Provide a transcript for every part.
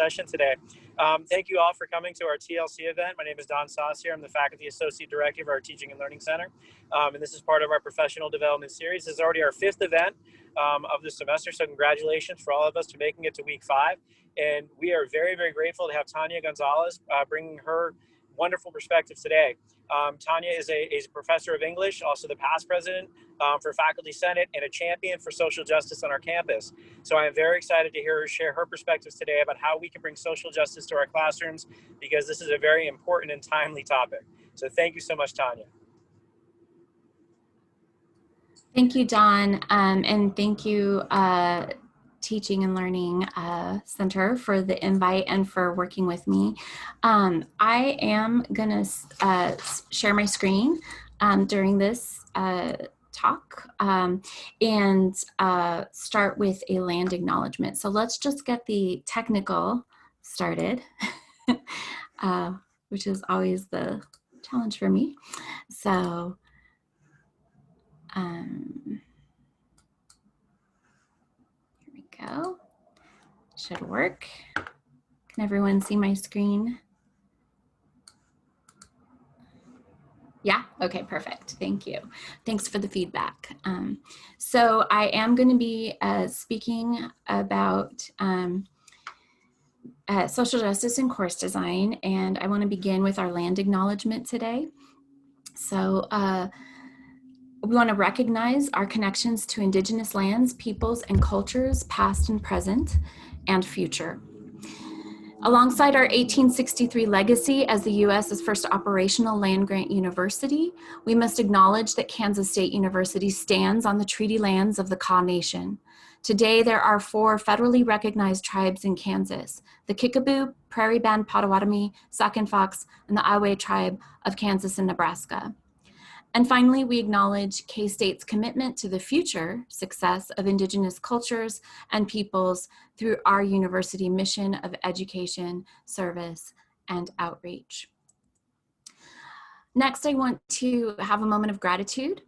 session today. Thank you all for coming to our TLC event. My name is Don Saucier. I'm the Faculty Associate Director of our Teaching and Learning Center. And this is part of our professional development series. This is already our 5th event of the semester. So congratulations for all of us for making it to week 5. And we are very, very grateful to have Tanya Gonzalez bringing her wonderful perspective today. Tanya is a professor of English, also the past president for Faculty Senate, and a champion for social justice on our campus. So I am very excited to hear her share her perspectives today about how we can bring social justice to our classrooms, because this is a very important and timely topic. So thank you so much, Tanya. Thank you, Don, and thank you, Teaching and Learning Center, for the invite and for working with me. I am going to share my screen during this talk and start with a land acknowledgement. So let's just get the technical started, which is always the challenge for me. So here we go. Should work. Can everyone see my screen? Yeah, okay, perfect. Thank you. Thanks for the feedback. So I am going to be speaking about social justice and course design, and I want to begin with our land acknowledgement today. So we want to recognize our connections to Indigenous lands, peoples, and cultures, past and present, and future. Alongside our 1863 legacy as the U.S.'s first operational land-grant university, we must acknowledge that Kansas State University stands on the treaty lands of the Kaw Nation. Today, there are 4 federally recognized tribes in Kansas: the Kickapoo, Prairie Band Potawatomi, Sac and Fox, and the Iowa tribe of Kansas and Nebraska. And finally, we acknowledge K-State's commitment to the future success of Indigenous cultures and peoples through our university mission of education, service, and outreach. Next, I want to have a moment of gratitude.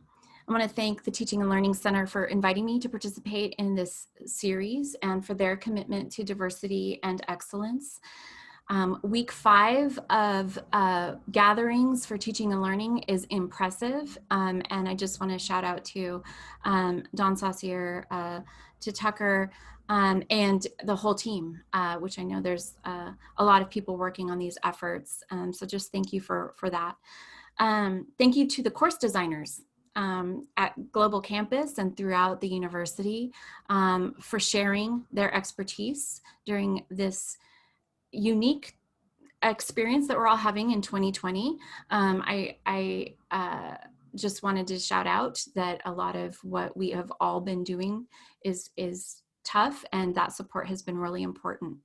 I want to thank the Teaching and Learning Center for inviting me to participate in this series and for their commitment to diversity and excellence. Week 5 of gatherings for teaching and learning is impressive, and I just want to shout out to Don Saucier, to Tucker, and the whole team, which I know there's a lot of people working on these efforts, so just thank you for that. Thank you to the course designers at Global Campus and throughout the university for sharing their expertise during this unique experience that we're all having in 2020. I just wanted to shout out that a lot of what we have all been doing is tough, and that support has been really important.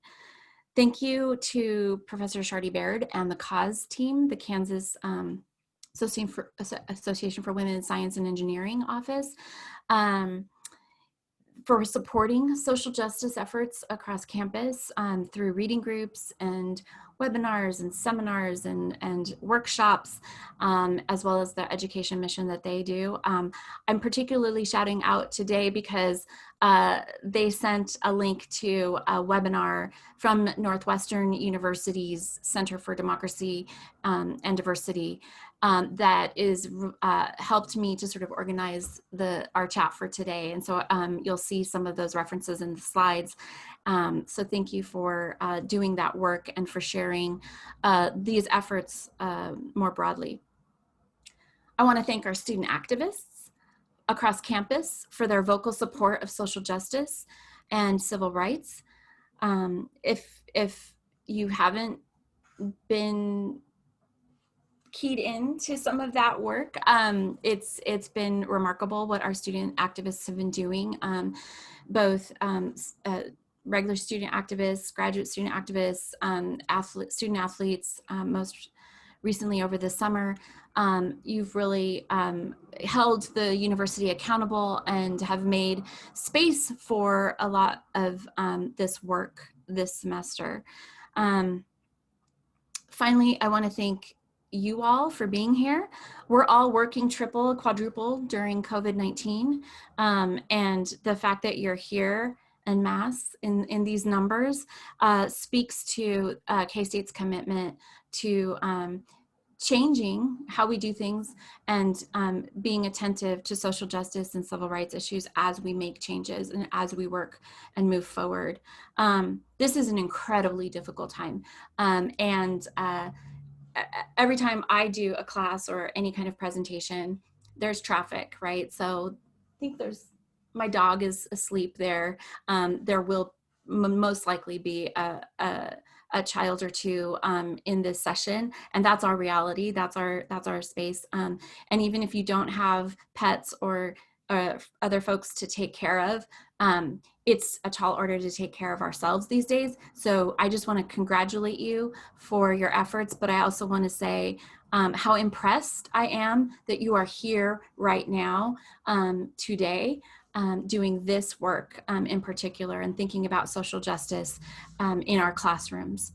Thank you to Professor Shardy Baird and the CAUSE team, the Kansas Association for Women in Science and Engineering office, for supporting social justice efforts across campus through reading groups and webinars and seminars and workshops, as well as the education mission that they do. I'm particularly shouting out today because they sent a link to a webinar from Northwestern University's Center for Democracy and Diversity that is helped me to sort of organize our chat for today. And so you'll see some of those references in the slides. So thank you for doing that work and for sharing these efforts more broadly. I want to thank our student activists across campus for their vocal support of social justice and civil rights. If you haven't been keyed into some of that work, it's been remarkable what our student activists have been doing, both regular student activists, graduate student activists, student athletes, most recently over the summer. You've really held the university accountable and have made space for a lot of this work this semester. Finally, I want to thank you all for being here. We're all working triple, quadruple during COVID-19, and the fact that you're here en masse in these numbers speaks to K-State's commitment to changing how we do things and being attentive to social justice and civil rights issues as we make changes and as we work and move forward. This is an incredibly difficult time. And every time I do a class or any kind of presentation, there's traffic, right? So I think my dog is asleep there. There will most likely be a child or two in this session, and that's our reality. That's our space. And even if you don't have pets or other folks to take care of, it's a tall order to take care of ourselves these days. So I just want to congratulate you for your efforts, but I also want to say how impressed I am that you are here right now today. Doing this work in particular and thinking about social justice in our classrooms.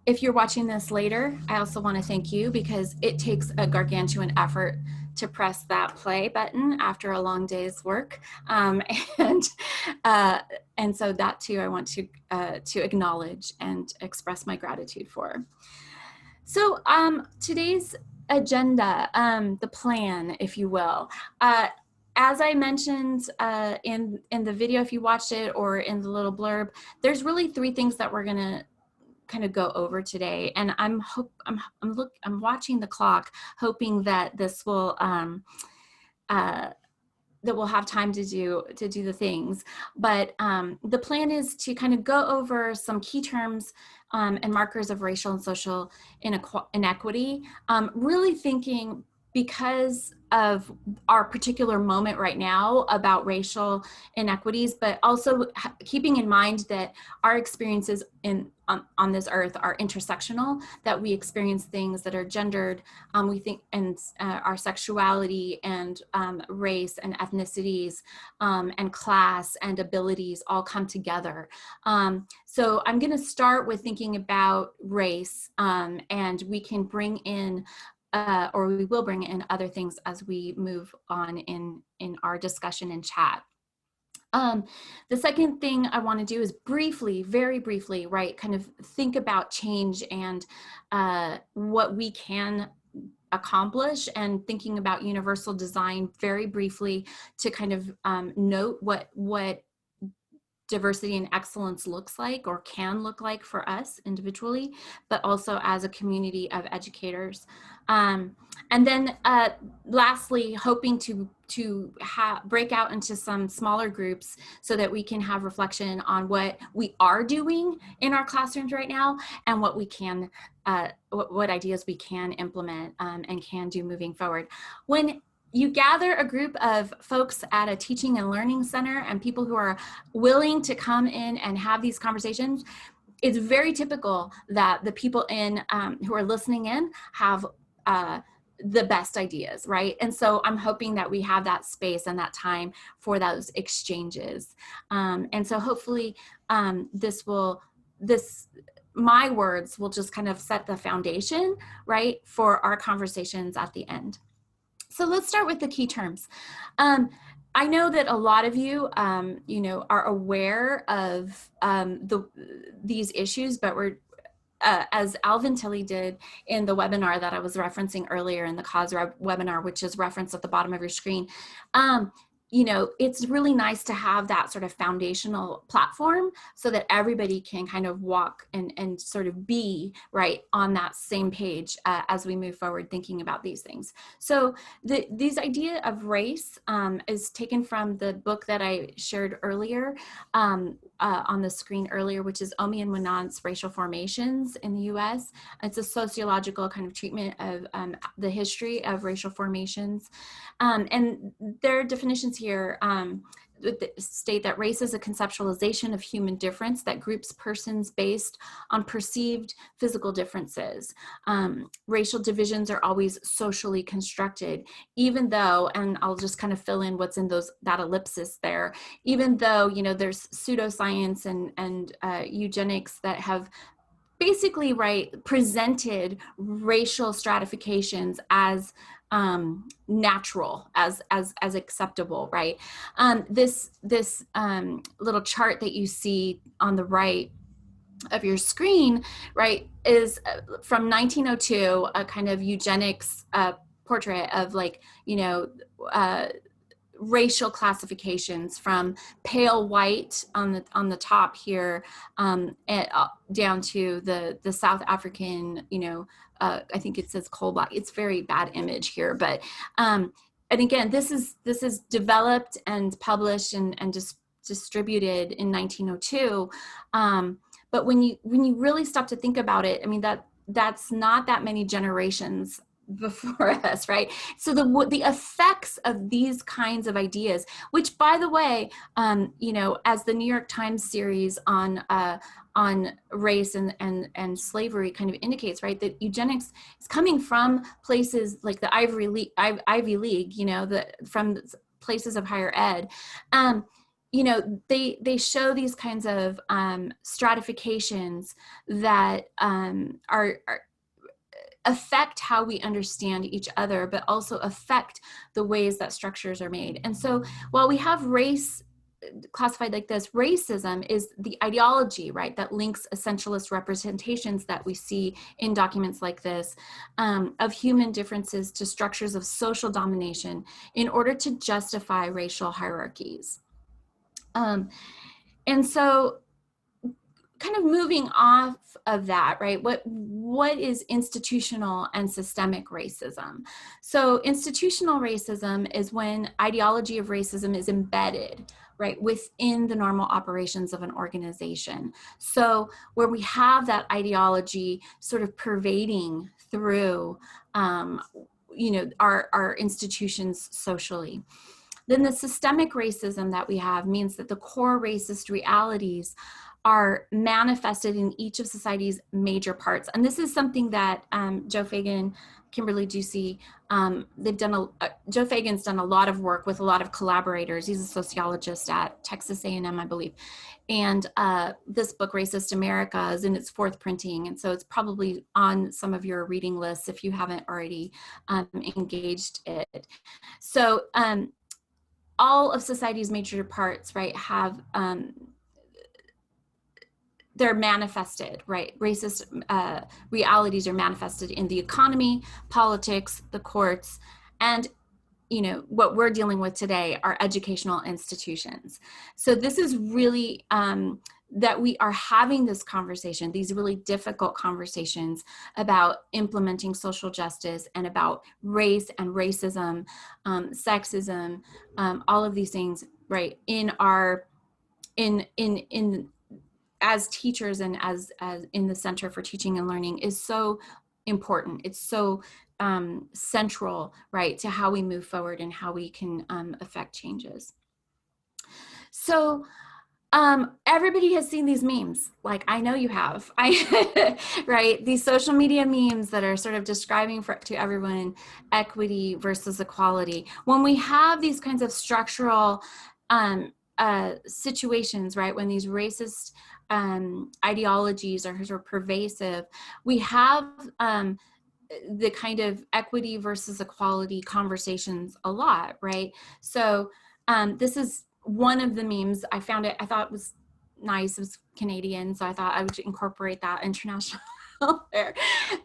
If you're watching this later, I also want to thank you because it takes a gargantuan effort to press that play button after a long day's work. And so that too, I want to acknowledge and express my gratitude for. So today's agenda, the plan, if you will, as I mentioned in the video, if you watched it, or in the little blurb, there's really three things that we're gonna kind of go over today. And I'm watching the clock, hoping that this will that we'll have time to do the things. But the plan is to kind of go over some key terms and markers of racial and social inequity, really thinking, because of our particular moment right now, about racial inequities, but also keeping in mind that our experiences on this earth are intersectional, that we experience things that are gendered, we think, and our sexuality and race and ethnicities and class and abilities all come together. So I'm going to start with thinking about race, and we can bring in or we will bring in other things as we move on in our discussion and chat. The second thing I want to do is briefly, very briefly, right, kind of think about change and what we can accomplish, and thinking about universal design very briefly to kind of note what diversity and excellence looks like or can look like for us individually, but also as a community of educators. And then lastly, hoping to break out into some smaller groups so that we can have reflection on what we are doing in our classrooms right now and what we can, what ideas we can implement and can do moving forward. When you gather a group of folks at a teaching and learning center and people who are willing to come in and have these conversations, it's very typical that the people in who are listening in have the best ideas, right? And so I'm hoping that we have that space and that time for those exchanges. And so hopefully my words will just kind of set the foundation, right, for our conversations at the end. So let's start with the key terms. I know that a lot of you, are aware of these issues, but we're, as Alvin Tilley did in the webinar that I was referencing earlier, in the cause webinar, which is referenced at the bottom of your screen, it's really nice to have that sort of foundational platform so that everybody can kind of walk and sort of be right on that same page as we move forward thinking about these things. So this idea of race is taken from the book that I shared earlier on the screen earlier, which is Omi Winant's Racial Formations in the US. It's a sociological kind of treatment of the history of racial formations. And their definitions here state that race is a conceptualization of human difference that groups persons based on perceived physical differences. Racial divisions are always socially constructed, even though, and I'll just kind of fill in what's in that ellipsis there, even though, there's pseudoscience and eugenics that have basically, right, presented racial stratifications as natural, as acceptable, right? This little chart that you see on the right of your screen, right, is from 1902, a kind of eugenics portrait of, like, you know, racial classifications from pale white on the top here, down to the South African, you know, I think it says coal black. It's very bad image here, but and again, this is developed and published and just distributed in 1902. But when you really stop to think about it, I mean, that's not that many generations before us, right? So the effects of these kinds of ideas, which, by the way, you know, as the New York Times series on race and slavery kind of indicates, right, that eugenics is coming from places like the Ivy League, you know, from places of higher ed. You know, they show these kinds of stratifications that are affect how we understand each other, but also affect the ways that structures are made. And so while we have race classified like this, racism is the ideology, right, that links essentialist representations that we see in documents like this, of human differences to structures of social domination in order to justify racial hierarchies. And so kind of moving off of that, right? What is institutional and systemic racism? So institutional racism is when ideology of racism is embedded, right, within the normal operations of an organization. So where we have that ideology sort of pervading through, you know, our institutions socially. Then the systemic racism that we have means that the core racist realities are manifested in each of society's major parts. And this is something that Joe Foagin, Kimberly Ducey, Joe Foagin's done a lot of work with a lot of collaborators. He's a sociologist at Texas A&M, I believe. And this book, Racist America, is in its 4th printing. And so it's probably on some of your reading lists if you haven't already engaged it. So all of society's major parts, right, have they're manifested, right? Racist realities are manifested in the economy, politics, the courts, and, you know, what we're dealing with today are educational institutions. So this is really that we are having this conversation, these really difficult conversations about implementing social justice and about race and racism, sexism, all of these things, right, in our as teachers and as in the Center for Teaching and Learning is so important. It's so central, right, to how we move forward and how we can affect changes. So everybody has seen these memes, like I know you have, right? These social media memes that are sort of describing to everyone equity versus equality. When we have these kinds of structural situations, right, when these racist ideologies are sort of pervasive, we have the kind of equity versus equality conversations a lot, right? So this is one of the memes. I found it, I thought it was nice. It was Canadian, so I thought I would incorporate that international there.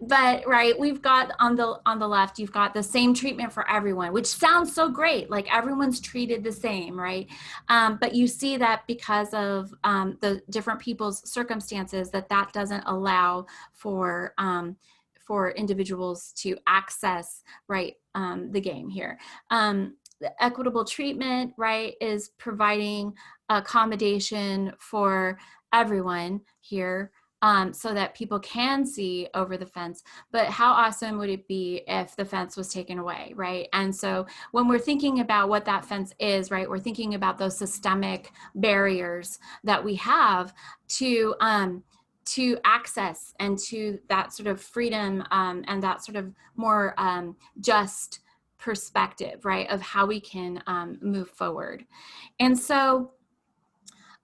But right, we've got on the left, you've got the same treatment for everyone, which sounds so great, like everyone's treated the same, right? But you see that because of the different people's circumstances, that doesn't allow for individuals to access, right, the game here. The equitable treatment, right, is providing accommodation for everyone here, so that people can see over the fence. But how awesome would it be if the fence was taken away, right? And so when we're thinking about what that fence is, right, we're thinking about those systemic barriers that we have to access and to that sort of freedom and that sort of more just perspective, right, of how we can move forward. And so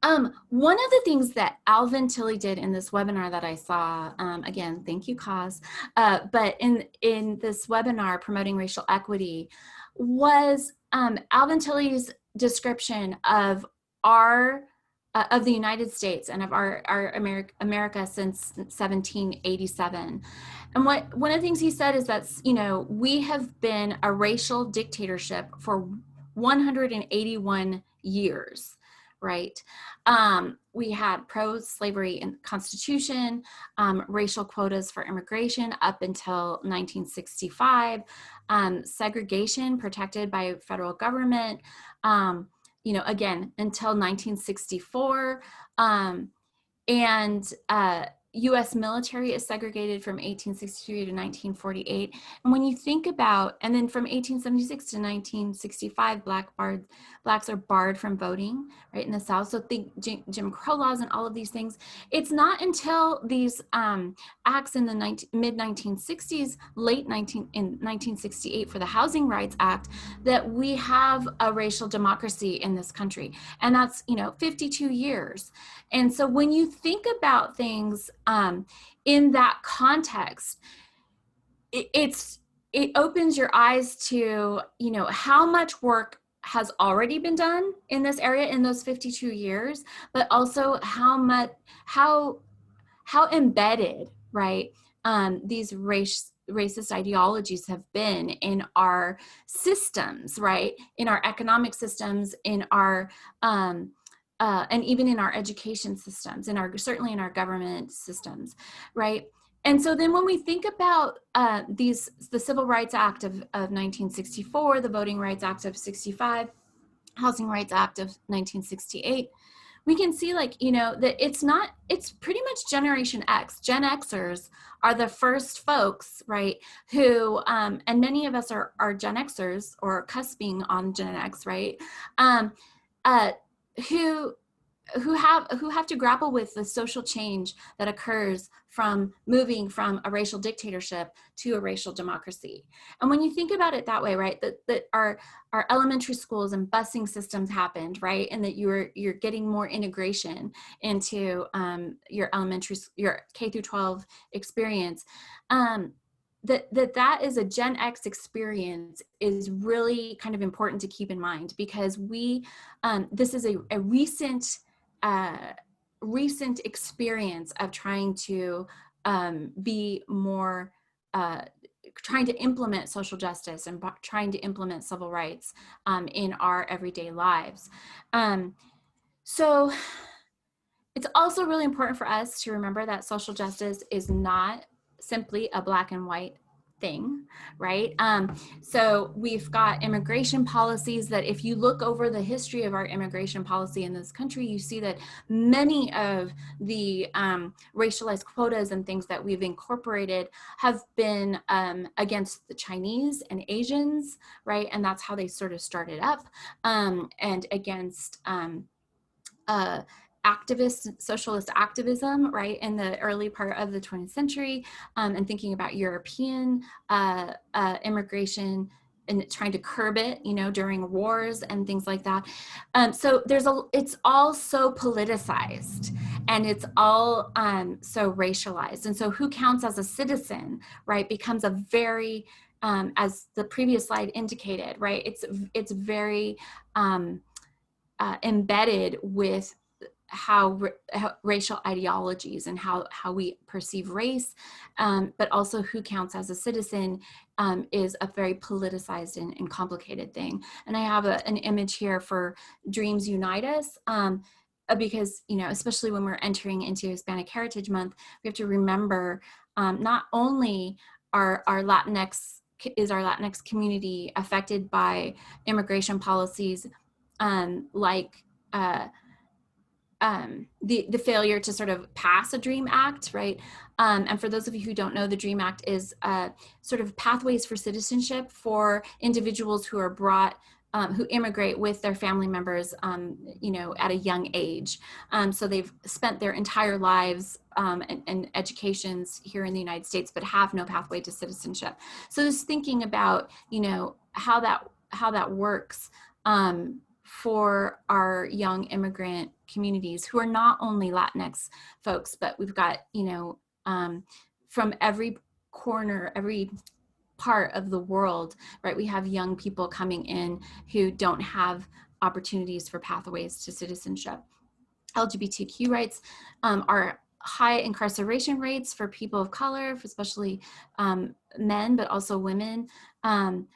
One of the things that Alvin Tilley did in this webinar that I saw, again, thank you, Cause, but in this webinar promoting racial equity was Alvin Tilley's description of of the United States and of our America since 1787. And one of the things he said is that, you know, we have been a racial dictatorship for 181 years, right? We had pro-slavery constitution, racial quotas for immigration up until 1965, segregation protected by federal government, you know, again, until 1964, and US military is segregated from 1863 to 1948. And when you think about, and then from 1876 to 1965, blacks are barred from voting, right, in the South. So think Jim Crow laws and all of these things. It's not until these acts in the mid 1960s, in 1968 for the Housing Rights Act, that we have a racial democracy in this country. And that's, you know, 52 years. And so when you think about things in that context, it opens your eyes to, you know, how much work has already been done in this area in those 52 years, but also how embedded, right, these racist ideologies have been in our systems, right, in our economic systems, in our and even in our education systems, certainly in our government systems, right? And so then when we think about the Civil Rights Act of 1964, the Voting Rights Act of 65, Housing Rights Act of 1968, we can see, like, you know, that it's pretty much Generation X. Gen Xers are the first folks, right, who, and many of us are Gen Xers or cusping on Gen X, right, who have to grapple with the social change that occurs from moving from a racial dictatorship to a racial democracy. And when you think about it that way, right, that our elementary schools and busing systems happened, right, and that you're getting more integration into your K through 12 experience, that is a Gen X experience is really kind of important to keep in mind, because this is a recent experience of trying to be more, trying to implement social justice and trying to implement civil rights in our everyday lives. So it's also really important for us to remember that social justice is not simply a black and white thing, right? So we've got immigration policies that, if you look over the history of our immigration policy in this country, you see that many of the racialized quotas and things that we've incorporated have been against the Chinese and Asians, right? And that's how they sort of started up, and against socialist activism, right, in the early part of the 20th century, and thinking about European immigration and trying to curb it, you know, during wars and things like that. So it's all so politicized, and it's all so racialized. And so who counts as a citizen, right, becomes a very, as the previous slide indicated, right, it's very embedded with how racial ideologies and how we perceive race, but also who counts as a citizen, is a very politicized and complicated thing. And I have an image here for Dreams Unite Us, because, you know, especially when we're entering into Hispanic Heritage Month, we have to remember not only our Latinx community affected by immigration policies, like the failure to sort of pass a DREAM Act, right? And for those of you who don't know, the DREAM Act is sort of pathways for citizenship for individuals who are brought, who immigrate with their family members, you know, at a young age. So they've spent their entire lives and educations here in the United States, but have no pathway to citizenship. So just thinking about, you know, how that works for our young immigrant communities who are not only Latinx folks, but we've got, from every corner, every part of the world, right? We have young people coming in who don't have opportunities for pathways to citizenship. LGBTQ rights are high incarceration rates for people of color, especially men, but also women.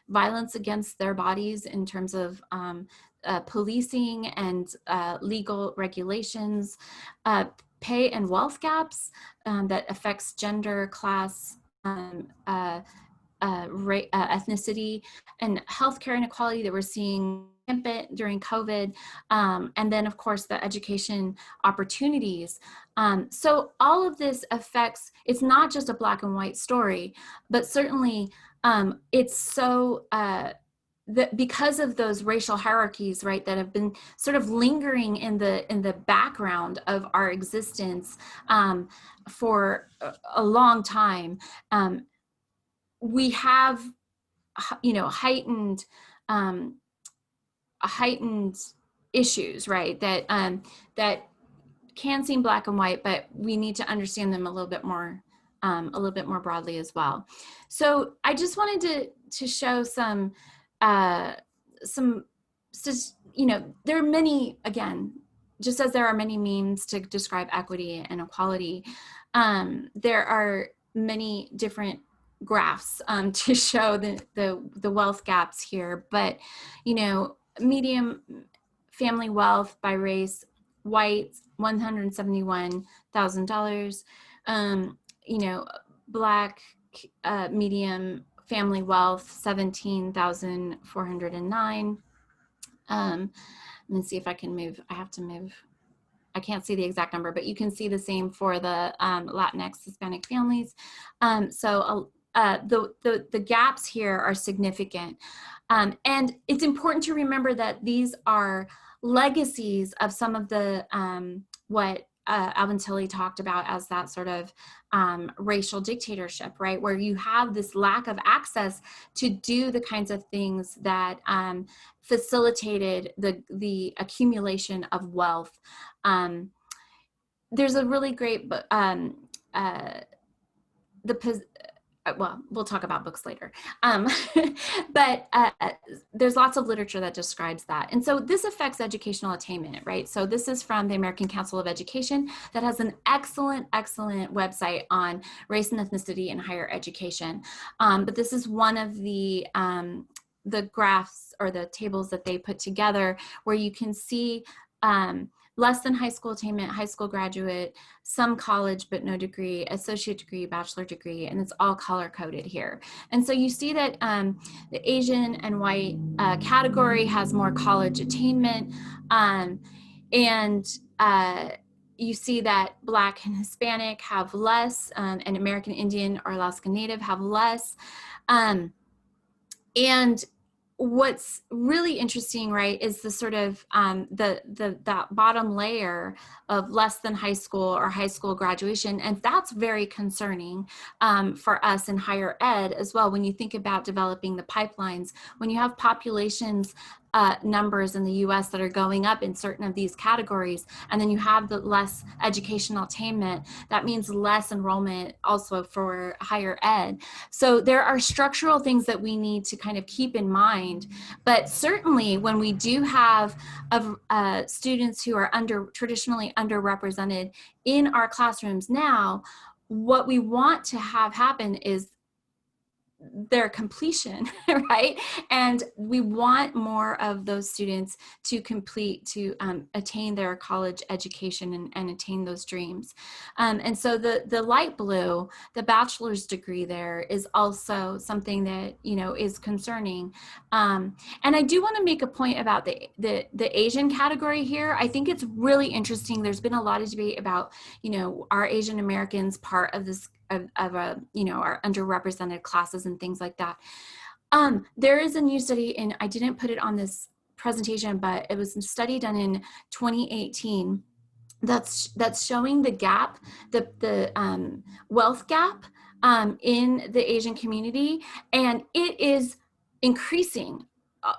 Violence against their bodies in terms of policing and legal regulations, pay and wealth gaps that affects gender, class, ethnicity, and healthcare inequality that we're seeing rampant during COVID, and then of course the education opportunities. So all of this affects, it's not just a black and white story, but certainly it's so, because of those racial hierarchies, right, that have been sort of lingering in the background of our existence for a long time, we have, heightened issues, right? That can seem black and white, but we need to understand them a little bit more broadly as well. So I just wanted to show some, there are many, again, just as there are many memes to describe equity and equality, there are many different graphs to show the wealth gaps here. But, medium family wealth by race, white, $171,000, Black medium family wealth, 17,409. Let me see if I can move. I have to move. I can't see the exact number, but you can see the same for the Latinx Hispanic families. So the gaps here are significant. And it's important to remember that these are legacies of some of the, what Alvin Tilley talked about as that sort of racial dictatorship, right? Where you have this lack of access to do the kinds of things that facilitated the accumulation of wealth. There's a really great, well, we'll talk about books later. But there's lots of literature that describes that. And so this affects educational attainment, right? So this is from the American Council of Education that has an excellent website on race and ethnicity in higher education. But this is one of the graphs or the tables that they put together where you can see less than high school attainment, high school graduate, some college but no degree, associate degree, bachelor degree, and it's all color coded here. And so you see that the Asian and white category has more college attainment, and you see that Black and Hispanic have less, and American Indian or Alaska Native have less. And what's really interesting, right, is the sort of that bottom layer of less than high school or high school graduation, and that's very concerning for us in higher ed as well. When you think about developing the pipelines, when you have populations numbers in the U.S. that are going up in certain of these categories, and then you have the less educational attainment, that means less enrollment also for higher ed. So there are structural things that we need to kind of keep in mind. But certainly when we do have students who are traditionally underrepresented in our classrooms now, what we want to have happen is their completion, right? And we want more of those students to attain their college education and attain those dreams. And so the light blue, the bachelor's degree there, is also something that, is concerning. And I do want to make a point about the Asian category here. I think it's really interesting. There's been a lot of debate about, are Asian Americans part of this, of our underrepresented classes and things like that. There is a new study, and I didn't put it on this presentation, but it was a study done in 2018 that's showing the gap, the wealth gap in the Asian community, and it is increasing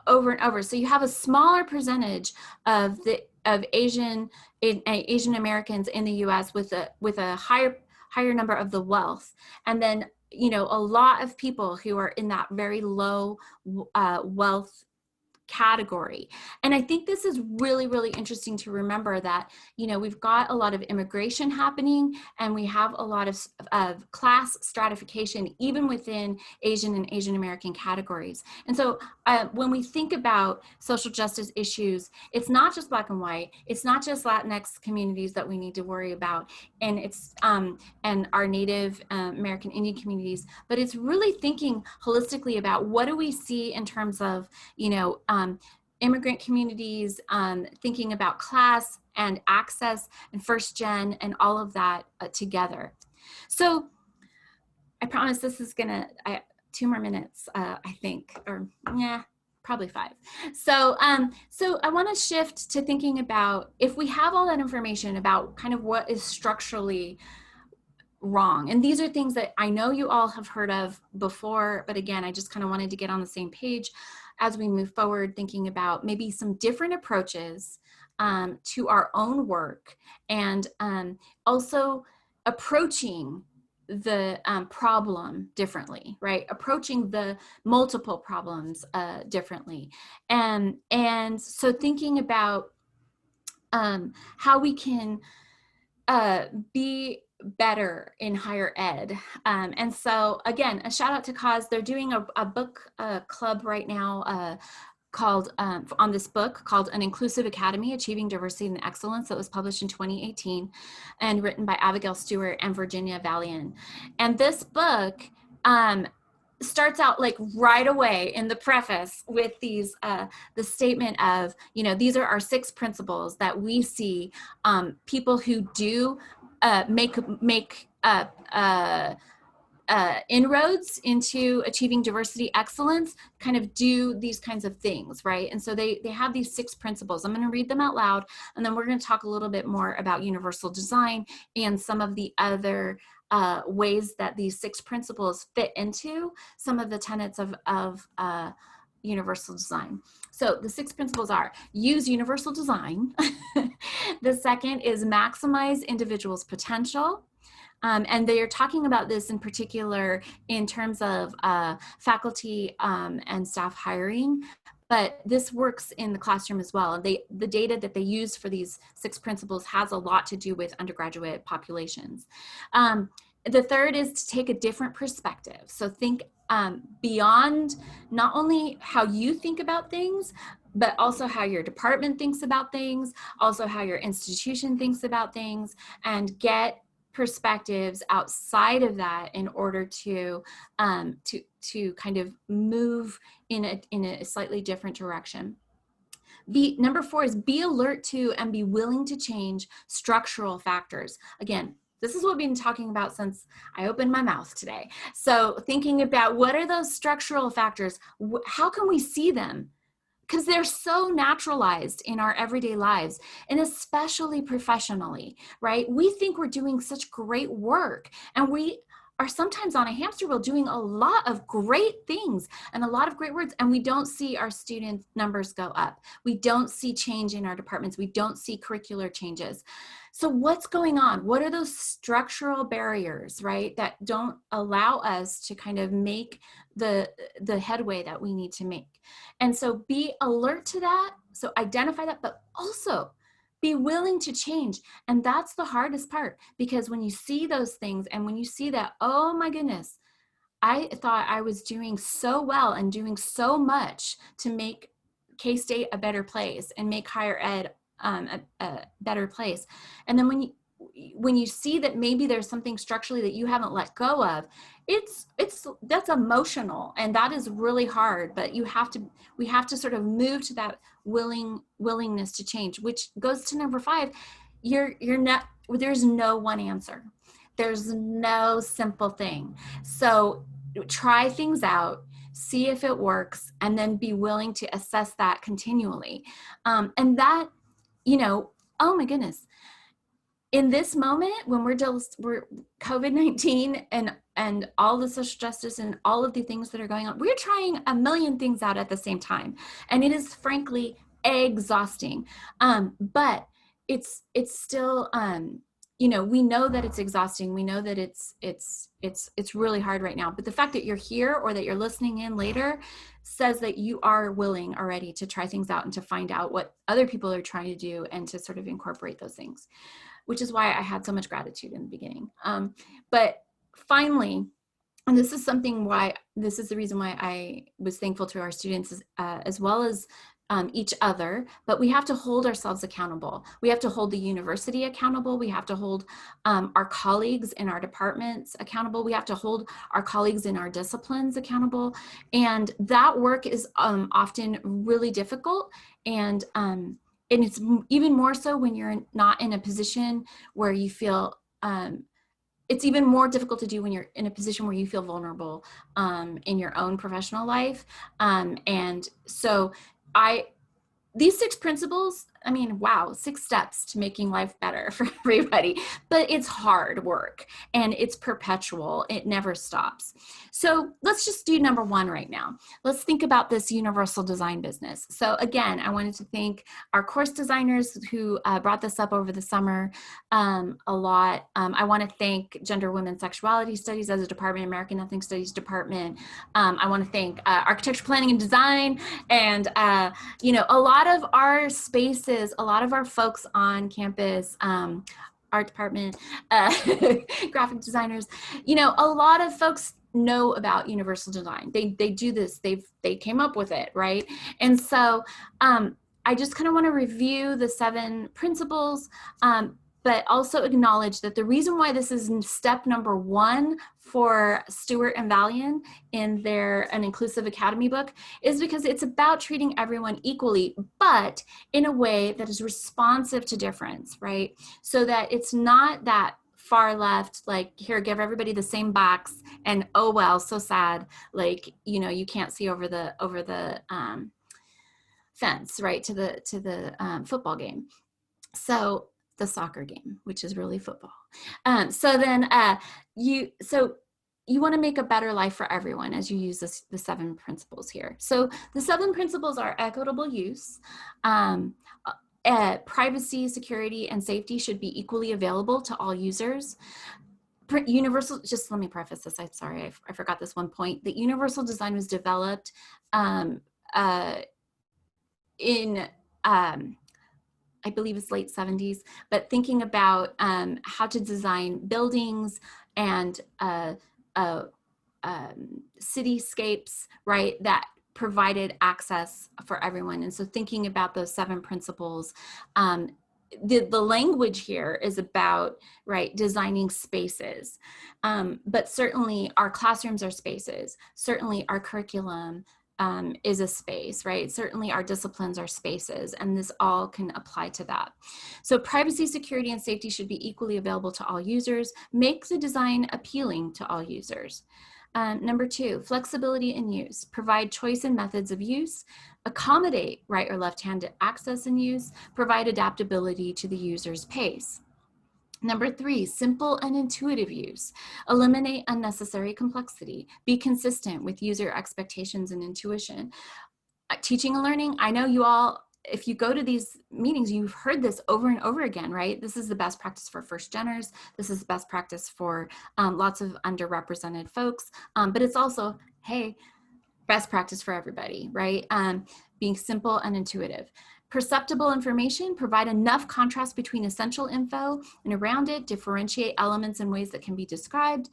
over and over. So you have a smaller percentage of Asian Americans in the U.S. with a higher number of the wealth, and then a lot of people who are in that very low wealth category. And I think this is really, really interesting to remember that, we've got a lot of immigration happening, and we have a lot of class stratification, even within Asian and Asian American categories. And so when we think about social justice issues, it's not just Black and white, it's not just Latinx communities that we need to worry about, and it's and our Native American Indian communities, but it's really thinking holistically about what do we see in terms of, immigrant communities, thinking about class and access and first gen and all of that together. So I promise this is gonna, 2 more minutes, I think, or yeah, probably 5. So I wanna shift to thinking about, if we have all that information about kind of what is structurally wrong, and these are things that I know you all have heard of before, but again, I just kind of wanted to get on the same page as we move forward, thinking about maybe some different approaches to our own work, and also approaching the problem differently, right? Approaching the multiple problems differently. And so thinking about how we can be better in higher ed. And so again, a shout out to Cause. They're doing a book club right now called on this book called An Inclusive Academy, Achieving Diversity and Excellence, that was published in 2018 and written by Abigail Stewart and Virginia Valian. And this book starts out like right away in the preface with these the statement of, these are our 6 principles that we see people who do make inroads into achieving diversity excellence kind of do these kinds of things, right? And so they have these 6 principles. I'm going to read them out loud, and then we're going to talk a little bit more about universal design and some of the other ways that these 6 principles fit into some of the tenets of universal design. So the 6 principles are: use universal design. The second is maximize individuals' potential. And they are talking about this in particular in terms of faculty and staff hiring, but this works in the classroom as well. The data that they use for these 6 principles has a lot to do with undergraduate populations. The third is to take a different perspective. So think beyond not only how you think about things, but also how your department thinks about things, also how your institution thinks about things, and get perspectives outside of that in order to kind of move in a slightly different direction. Number 4 is be alert to and be willing to change structural factors. Again, this is what we've been talking about since I opened my mouth today. So thinking about what are those structural factors? How can we see them? Because they're so naturalized in our everyday lives, and especially professionally, right? We think we're doing such great work, and we are sometimes on a hamster wheel doing a lot of great things and a lot of great words, and we don't see our student numbers go up. We don't see change in our departments. We don't see curricular changes. So what's going on? What are those structural barriers, right, that don't allow us to kind of make the headway that we need to make? And so be alert to that. So identify that, but also be willing to change. And that's the hardest part, because when you see those things and when you see that, oh my goodness, I thought I was doing so well and doing so much to make K-State a better place and make higher ed a better place. And then when you see that maybe there's something structurally that you haven't let go of, that's emotional, and that is really hard, but we have to sort of move to that willingness to change, which goes to number 5. There's no one answer. There's no simple thing. So try things out, see if it works, and then be willing to assess that continually. And that, oh my goodness, in this moment, when we're COVID-19 and all the social justice and all of the things that are going on, we're trying a million things out at the same time, and it is frankly exhausting. But it's still, you know, we know that it's exhausting. We know that it's really hard right now. But the fact that you're here or that you're listening in later says that you are willing already to try things out and to find out what other people are trying to do and to sort of incorporate those things, which is why I had so much gratitude in the beginning. But finally, and this is the reason why I was thankful to our students as well as each other, but we have to hold ourselves accountable. We have to hold the university accountable. We have to hold our colleagues in our departments accountable. We have to hold our colleagues in our disciplines accountable. And that work is often really difficult. And it's even more so when you're not in a position where you feel, it's even more difficult to do when you're in a position where you feel vulnerable in your own professional life. And so these 6 principles, I mean, wow, 6 steps to making life better for everybody, but it's hard work and it's perpetual. It never stops. So let's just do number 1 right now. Let's think about this universal design business. So again, I wanted to thank our course designers who brought this up over the summer a lot. I want to thank Gender, Women, Sexuality Studies as a department, American Ethnic Studies department. I want to thank Architecture, Planning, and Design, and you know, a lot of our spaces, a lot of our folks on campus, art department, graphic designers, you know, a lot of folks know about universal design. They do this, they came up with it, right? And so I just kind of want to review the 7 principles, but also acknowledge that the reason why this is step number 1 for Stewart and Valian in an Inclusive Academy book is because it's about treating everyone equally, but in a way that is responsive to difference, right? So that it's not that far left, like, here, give everybody the same box, and oh well, so sad, like, you know, you can't see over the fence, right, to the football game. So the soccer game, which is really football. So then you want to make a better life for everyone as you use the 7 principles here. So the 7 principles are equitable use, privacy, security, and safety should be equally available to all users. Universal, just let me preface this, I'm sorry, I forgot this one point. The universal design was developed in I believe it's late 70s, but thinking about how to design buildings and cityscapes, right, that provided access for everyone. And so thinking about those 7 principles, the language here is about, right, designing spaces, but certainly our classrooms are spaces, certainly our curriculum is a space, right? Certainly our disciplines are spaces, and this all can apply to that. So privacy, security, and safety should be equally available to all users. Make the design appealing to all users. Number 2, flexibility in use. Provide choice in methods of use. Accommodate right or left-handed access and use. Provide adaptability to the user's pace. Number 3, simple and intuitive use. Eliminate unnecessary complexity. Be consistent with user expectations and intuition. Teaching and learning, I know you all, if you go to these meetings, you've heard this over and over again, right? This is the best practice for first geners. This is the best practice for lots of underrepresented folks, but it's also, hey, best practice for everybody, right? Being simple and intuitive. Perceptible information, provide enough contrast between essential info and around it, differentiate elements in ways that can be described.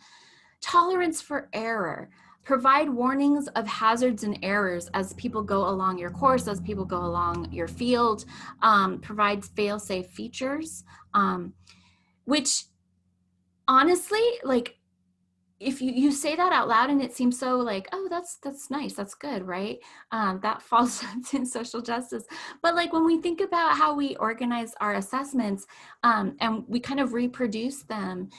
Tolerance for error, provide warnings of hazards and errors as people go along your course, as people go along your field, provide fail-safe features, which honestly, like, if you say that out loud and it seems so like, oh, that's nice, that's good, right? That falls in social justice. But like when we think about how we organize our assessments and we kind of reproduce them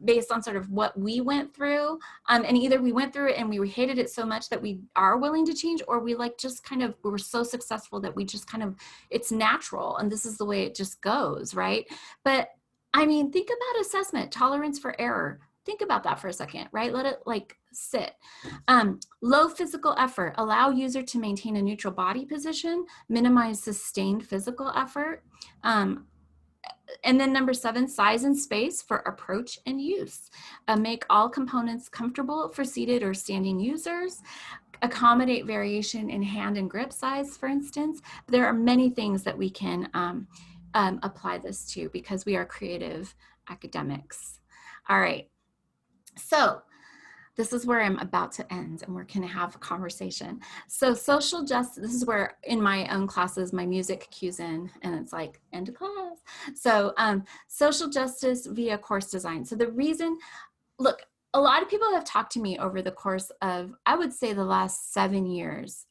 based on sort of what we went through, and either we went through it and we hated it so much that we are willing to change, or we like just kind of, we were so successful that we just kind of, it's natural and this is the way it just goes, right? But I mean, think about assessment, tolerance for error. Think about that for a second, right? Let it like sit. Low physical effort, allow user to maintain a neutral body position, minimize sustained physical effort. And then number 7, size and space for approach and use. Make all components comfortable for seated or standing users. Accommodate variation in hand and grip size, for instance. There are many things that we can apply this to because we are creative academics. All right, so this is where I'm about to end and we're gonna have a conversation. So social justice, this is where in my own classes, my music cues in and it's like end of class. So social justice via course design. So the reason, look, a lot of people have talked to me over the course of, I would say the last 7 years,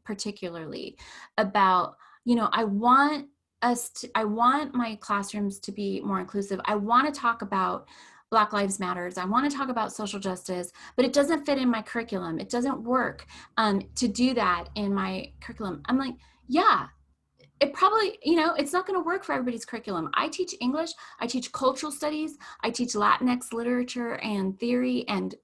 particularly about, you know, I want my classrooms to be more inclusive. I want to talk about Black Lives Matters. I want to talk about social justice, but it doesn't fit in my curriculum. It doesn't work to do that in my curriculum. I'm like, yeah, it probably, you know, it's not going to work for everybody's curriculum. I teach English, I teach cultural studies, I teach Latinx literature and theory and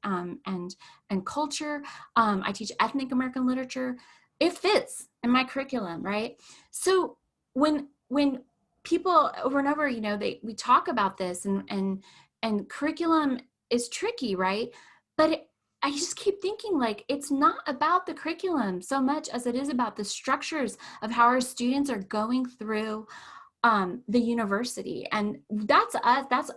culture. I teach ethnic American literature. It fits in my curriculum, right? So when people over and over, you know, we talk about this and curriculum is tricky, right? But I just keep thinking like it's not about the curriculum so much as it is about the structures of how our students are going through the university. And that's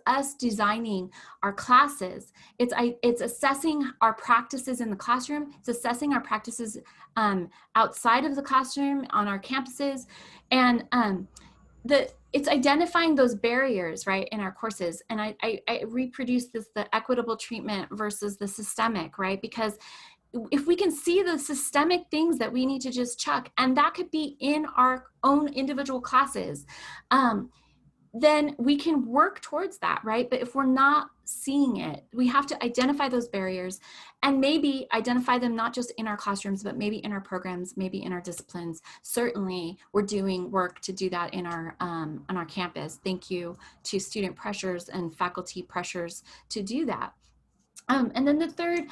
us designing our classes. It's assessing our practices in the classroom. It's assessing our practices outside of the classroom on our campuses. And it's identifying those barriers, right, in our courses. And I reproduce this, the equitable treatment versus the systemic, right? Because if we can see the systemic things that we need to just chuck, and that could be in our own individual classes, then we can work towards that, right? But if we're not seeing it, we have to identify those barriers and maybe identify them not just in our classrooms, but maybe in our programs, maybe in our disciplines. Certainly, we're doing work to do that in our on our campus. Thank you to student pressures and faculty pressures to do that. And then the third,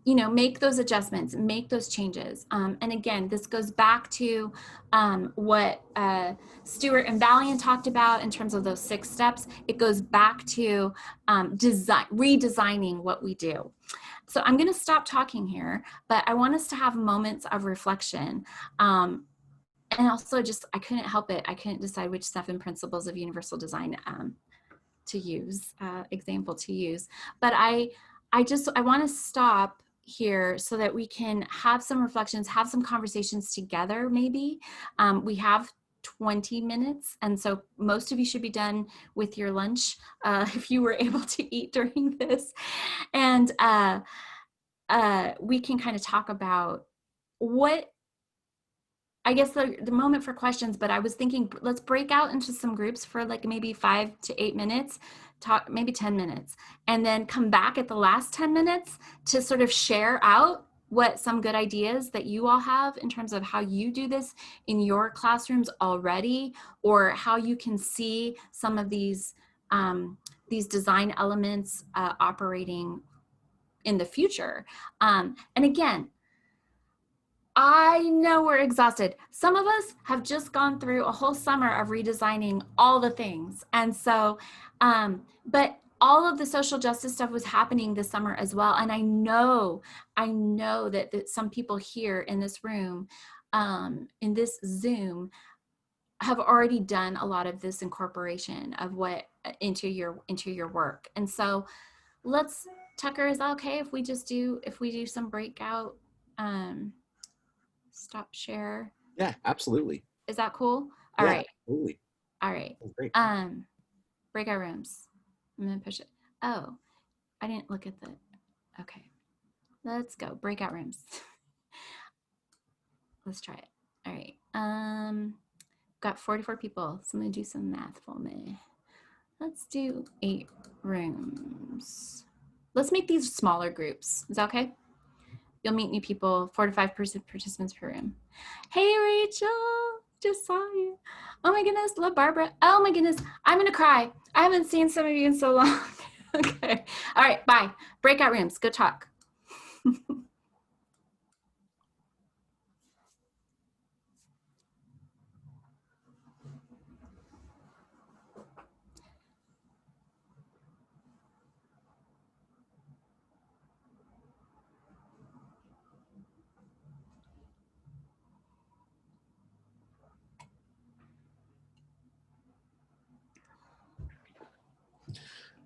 you know, make those adjustments, make those changes. And again, this goes back to what Stewart and Valian talked about in terms of those 6 steps. It goes back to redesigning what we do. So I'm going to stop talking here, but I want us to have moments of reflection. And also just, I couldn't help it. I couldn't decide which 7 principles of universal design to use, example to use. But I want to stop here so that we can have some reflections, have some conversations together maybe. We have 20 minutes. And so most of you should be done with your lunch if you were able to eat during this. And we can kind of talk about what, I guess the moment for questions, but I was thinking, let's break out into some groups for like maybe 5 to 8 minutes, talk maybe 10 minutes, and then come back at the last 10 minutes to sort of share out what some good ideas that you all have in terms of how you do this in your classrooms already, or how you can see some of these design elements operating in the future. And again, I know we're exhausted. Some of us have just gone through a whole summer of redesigning all the things. And so, but all of the social justice stuff was happening this summer as well. And I know that some people here in this room, in this Zoom, have already done a lot of this incorporation of what into your work. And so let's, Tucker, is that okay if we do some breakout, stop share? Yeah, absolutely. Is that cool? All yeah, right. Absolutely. All right. Great. Breakout rooms. I'm gonna push it. Oh, I didn't look at the, okay. Let's go, breakout rooms. Let's try it. All right. Got 44 people, so I'm gonna do some math for me. Let's do 8 rooms. Let's make these smaller groups. Is that okay? You'll meet new people, 4 to 5 participants per room. Hey, Rachel, just saw you. Oh my goodness, love Barbara. Oh my goodness, I'm gonna cry. I haven't seen some of you in so long. Okay, all right, bye. Breakout rooms, go talk.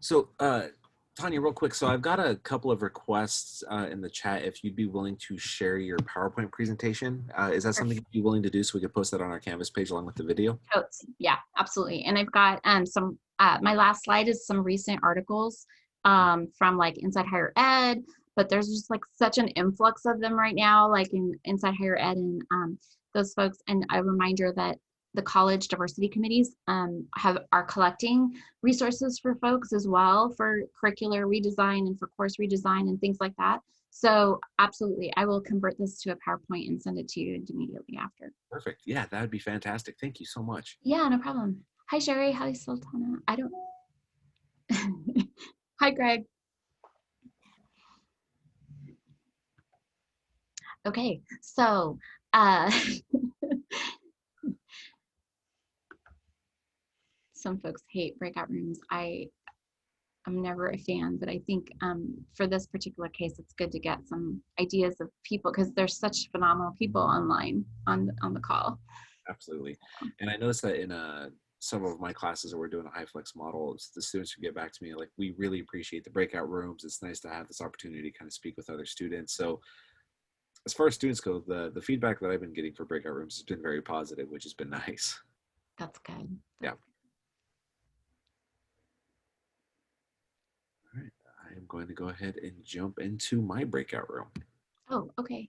So, Tanya, real quick. So I've got a couple of requests in the chat. If you'd be willing to share your PowerPoint presentation, is that something you'd be willing to do so we could post that on our Canvas page along with the video? Totes. Yeah, absolutely. And I've got some, my last slide is some recent articles from like Inside Higher Ed, but there's just like such an influx of them right now, like in Inside Higher Ed and those folks. And a reminder that the college diversity committees are collecting resources for folks as well for curricular redesign and for course redesign and things like that. So absolutely, I will convert this to a PowerPoint and send it to you immediately after. Perfect. Yeah, that would be fantastic. Thank you so much. Yeah, no problem. Hi, Sherry. Hi, Sultana. I don't. Hi, Greg. Okay, so some folks hate breakout rooms. I'm never a fan, but I think for this particular case, it's good to get some ideas of people because there's such phenomenal people online on the call. Absolutely. And I noticed that in some of my classes where we're doing a high flex model, the students would get back to me like, we really appreciate the breakout rooms. It's nice to have this opportunity to kind of speak with other students. So as far as students go, the feedback that I've been getting for breakout rooms has been very positive, which has been nice. That's good. Yeah. All right. I am going to go ahead and jump into my breakout room. Oh, okay.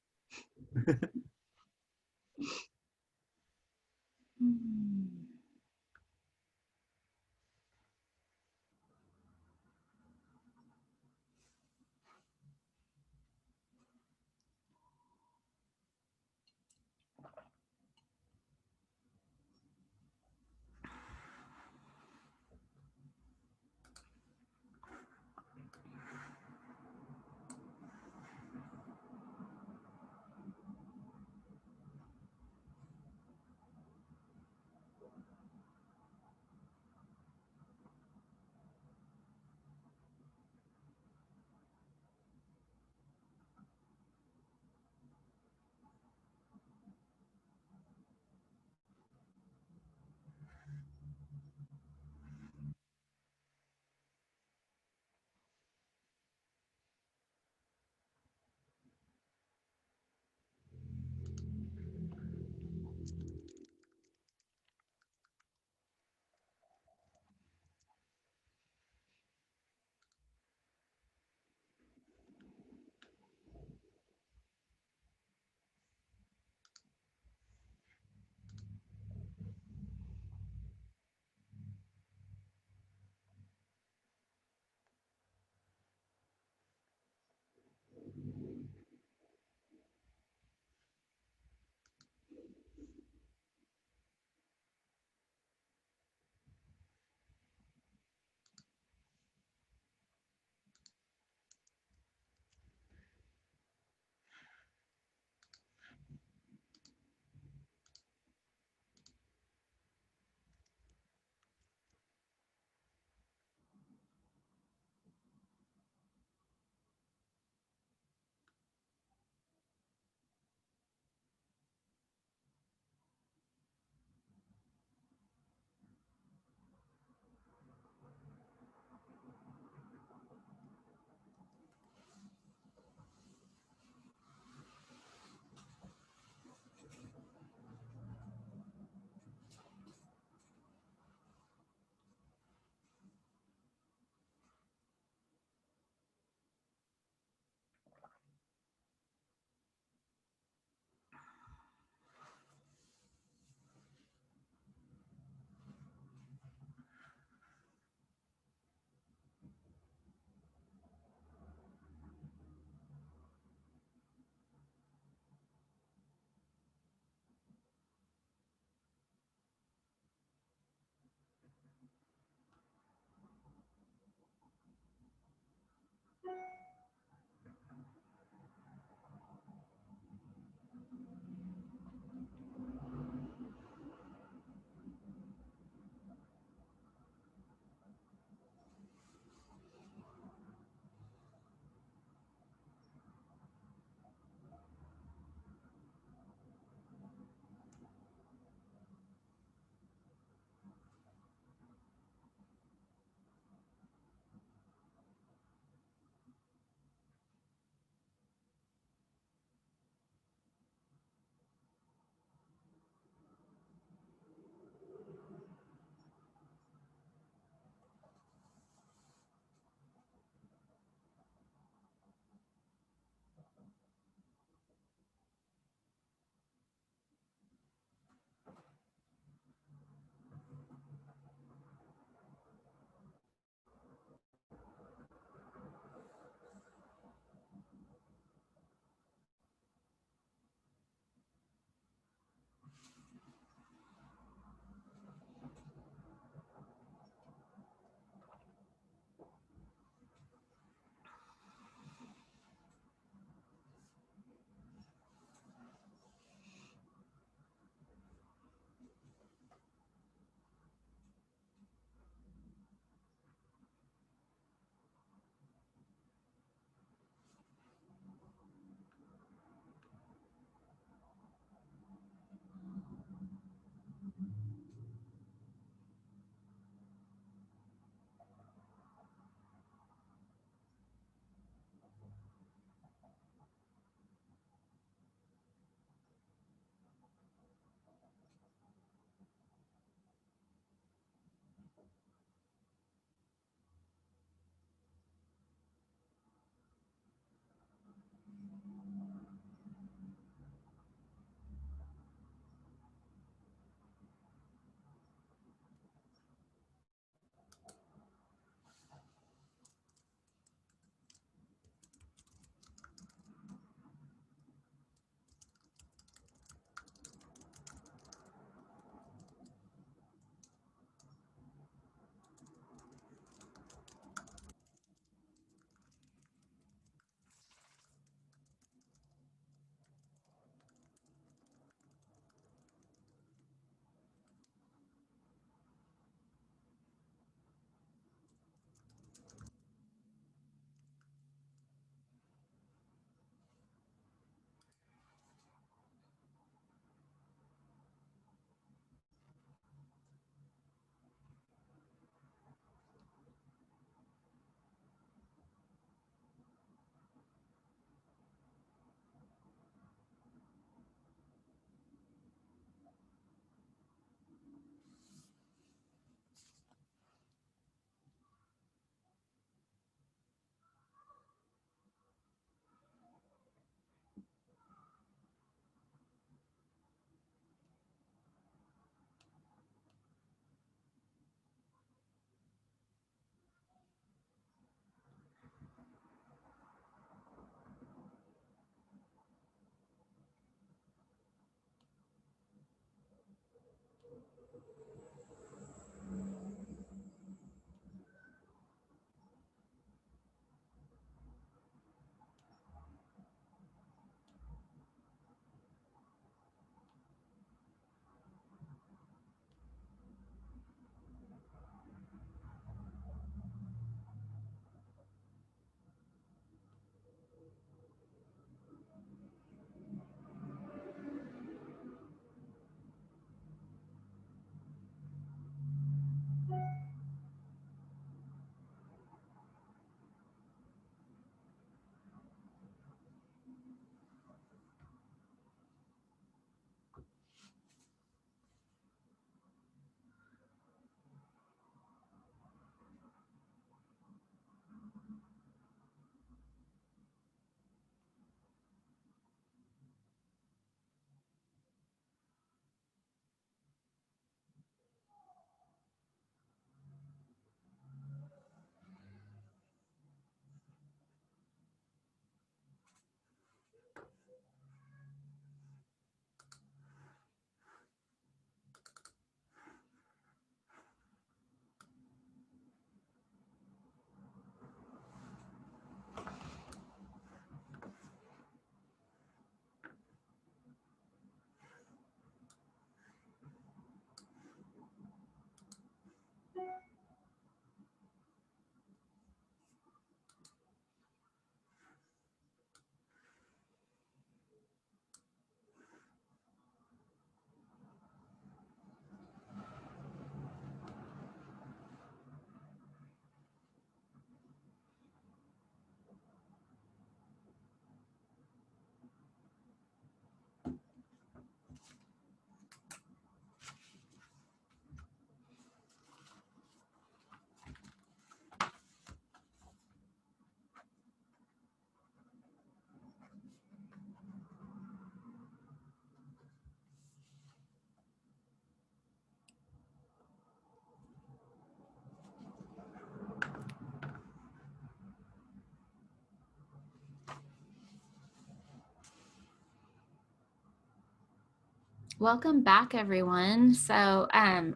Welcome back, everyone. So I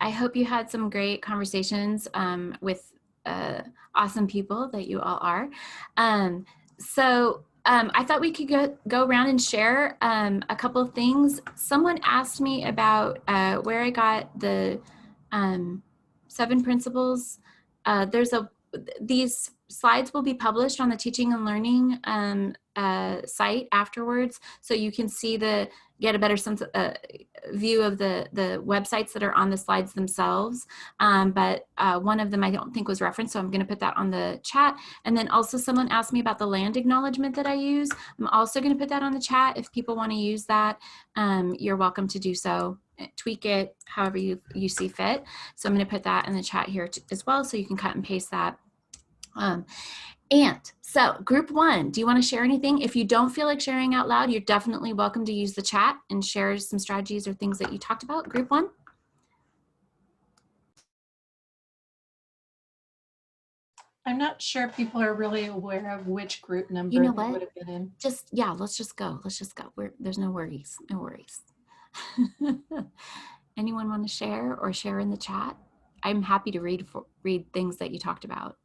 hope you had some great conversations with awesome people that you all are. I thought we could go around and share a couple of things. Someone asked me about where I got the 7 principles. These slides will be published on the Teaching and Learning site afterwards, so you can see get a better sense view of the websites that are on the slides themselves. But one of them I don't think was referenced, so I'm going to put that on the chat. And then also someone asked me about the land acknowledgement that I use. I'm also going to put that on the chat. If people want to use that, you're welcome to do so. Tweak it however you see fit. So I'm going to put that in the chat here as well, so you can cut and paste that. And so group 1, do you want to share anything? If you don't feel like sharing out loud, you're definitely welcome to use the chat and share some strategies or things that you talked about. Group 1. I'm not sure if people are really aware of which group number You know they what? would have been in. Let's just go. There's no worries. No worries. Anyone want to share or share in the chat? I'm happy to read things that you talked about.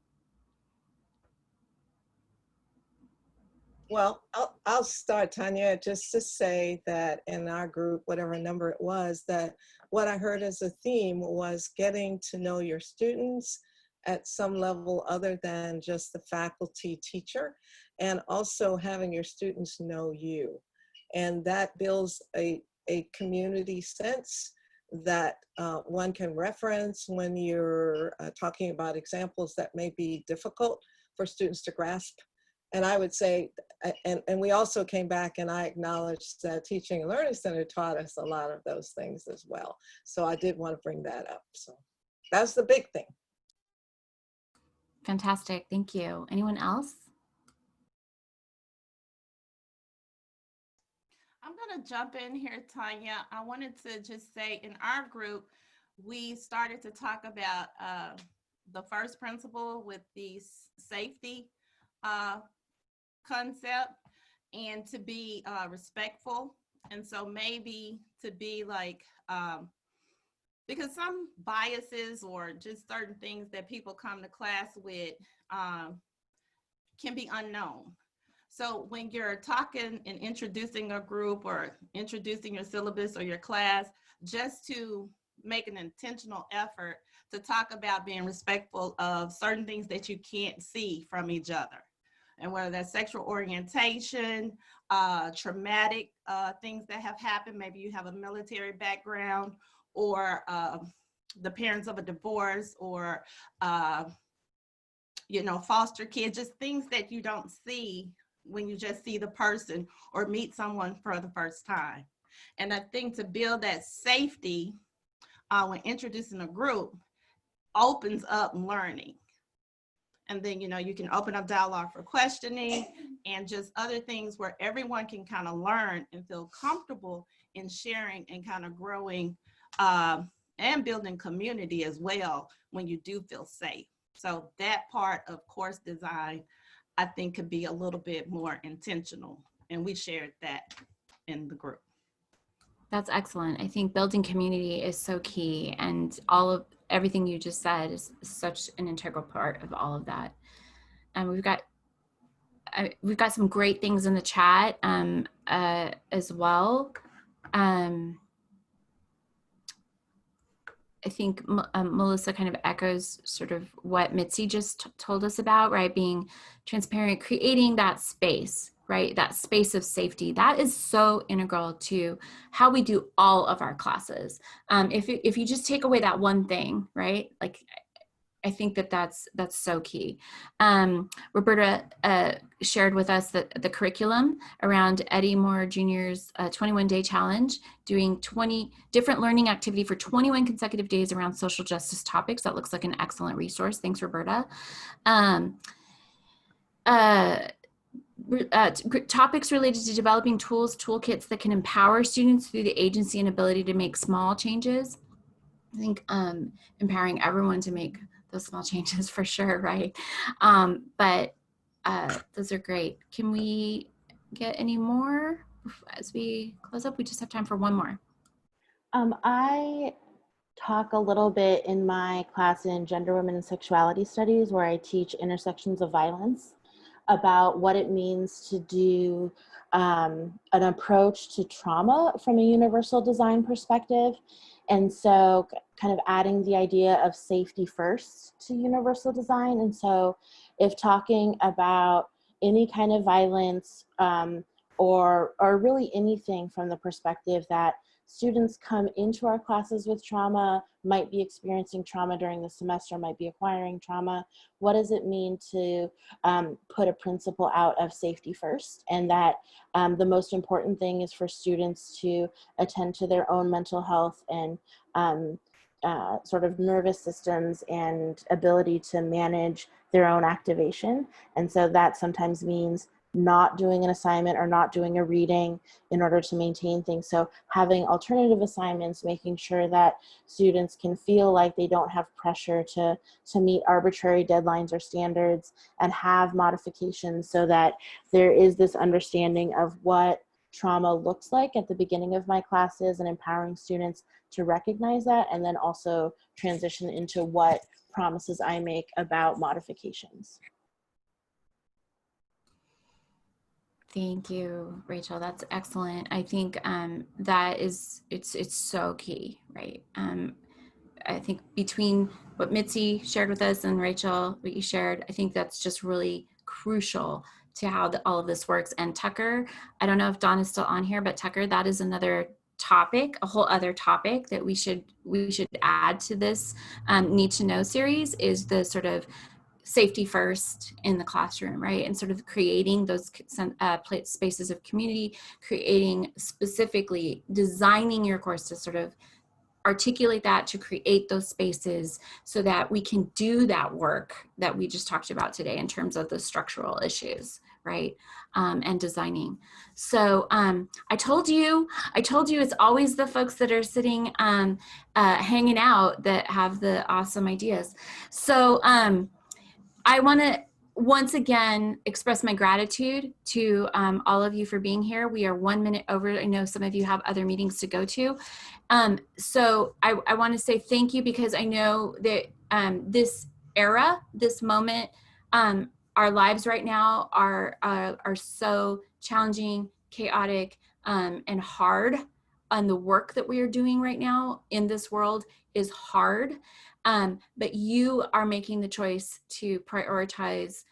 Well, I'll start, Tanya, just to say that in our group, whatever number it was, that what I heard as a theme was getting to know your students at some level other than just the faculty teacher, and also having your students know you. And that builds a community sense that one can reference when you're talking about examples that may be difficult for students to grasp. And I would say, and we also came back and I acknowledged that Teaching and Learning Center taught us a lot of those things as well. So I did want to bring that up. So that's the big thing. Fantastic, thank you. Anyone else? I'm gonna jump in here, Tanya. I wanted to just say in our group, we started to talk about the first principle with the safety concept, and to be respectful. And so maybe to be like because some biases or just certain things that people come to class with can be unknown. So when you're talking and introducing a group or introducing your syllabus or your class, just to make an intentional effort to talk about being respectful of certain things that you can't see from each other. And whether that's sexual orientation, traumatic things that have happened, maybe you have a military background, or the parents of a divorce, or foster kids, just things that you don't see when you just see the person or meet someone for the first time. And I think to build that safety when introducing a group opens up learning. And then, you can open up dialogue for questioning and just other things where everyone can kind of learn and feel comfortable in sharing and kind of growing and building community as well when you do feel safe. So that part of course design, I think, could be a little bit more intentional. And we shared that in the group. That's excellent. I think building community is so key, and everything you just said is such an integral part of all of that. And we've got some great things in the chat as well. I think Melissa kind of echoes sort of what Mitzi just told us about, right? Being transparent, creating that space, right? That space of safety. That is so integral to how we do all of our classes. If you just take away that one thing, right? Like, I think that's so key. Roberta shared with us the curriculum around Eddie Moore Jr.'s 21-day challenge, doing 20 different learning activity for 21 consecutive days around social justice topics. That looks like an excellent resource. Thanks, Roberta. Topics related to developing toolkits that can empower students through the agency and ability to make small changes. I think empowering everyone to make those small changes for sure, right? But those are great. Can we get any more as we close up? We just have time for one more. I talk a little bit in my class in Gender, Women, and Sexuality Studies, where I teach intersections of violence, about what it means to do an approach to trauma from a universal design perspective. And so kind of adding the idea of safety first to universal design. And so if talking about any kind of violence or really anything from the perspective that students come into our classes with trauma, might be experiencing trauma during the semester, might be acquiring trauma. What does it mean to put a principle out of safety first? And that the most important thing is for students to attend to their own mental health and sort of nervous systems and ability to manage their own activation. And so that sometimes means not doing an assignment or not doing a reading in order to maintain things. So having alternative assignments, making sure that students can feel like they don't have pressure to meet arbitrary deadlines or standards, and have modifications so that there is this understanding of what trauma looks like at the beginning of my classes, and empowering students to recognize that, and then also transition into what promises I make about modifications. Thank you, Rachel. That's excellent. I think that is, it's so key, right? I think between what Mitzi shared with us and Rachel, what you shared, I think that's just really crucial to how all of this works. And Tucker, I don't know if Dawn is still on here, but Tucker, that is another topic, a whole other topic that we should add to this Need to Know series, is the sort of safety first in the classroom, right? And sort of creating those spaces of community, creating, specifically designing your course to sort of articulate that, to create those spaces so that we can do that work that we just talked about today in terms of the structural issues, right? And designing. So I told you it's always the folks that are sitting hanging out that have the awesome ideas. So I want to once again, express my gratitude to all of you for being here. We are 1 minute over. I know some of you have other meetings to go to. So I want to say thank you, because I know that this era, this moment, our lives right now are so challenging, chaotic, and hard. And the work that we are doing right now in this world is hard. But you are making the choice to prioritize,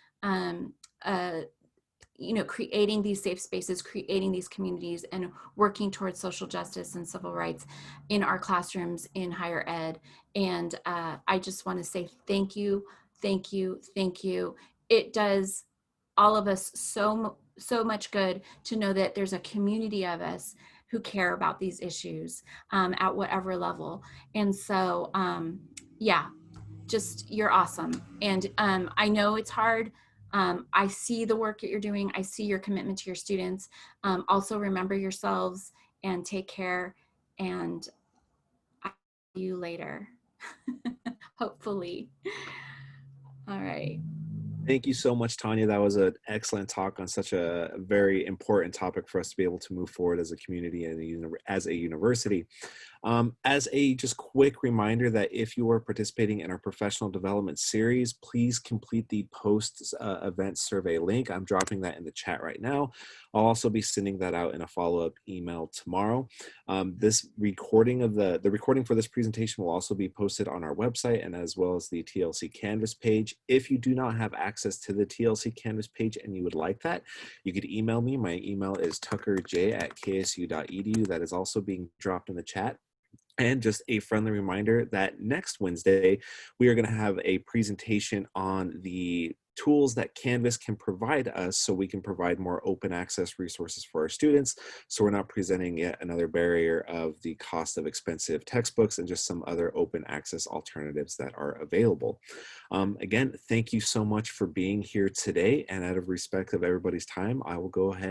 creating these safe spaces, creating these communities, and working towards social justice and civil rights in our classrooms in higher ed. And I just want to say thank you, thank you, thank you. It does all of us so much good to know that there's a community of us who care about these issues at whatever level. And so, yeah, just, you're awesome. And I know it's hard. I see the work that you're doing. I see your commitment to your students. Also remember yourselves and take care, and I'll see you later, hopefully. All right. Thank you so much, Tanya. That was an excellent talk on such a very important topic for us to be able to move forward as a community and as a university. As a just quick reminder that if you are participating in our professional development series, please complete the post-event survey link. I'm dropping that in the chat right now. I'll also be sending that out in a follow-up email tomorrow. This recording of the recording for this presentation will also be posted on our website, and as well as the TLC Canvas page. If you do not have access to the TLC Canvas page and you would like that, you could email me. My email is tuckerj@ksu.edu. That is also being dropped in the chat. And just a friendly reminder that next Wednesday, we are going to have a presentation on the tools that Canvas can provide us so we can provide more open access resources for our students. So we're not presenting yet another barrier of the cost of expensive textbooks, and just some other open access alternatives that are available. Again, thank you so much for being here today. And out of respect of everybody's time, I will go ahead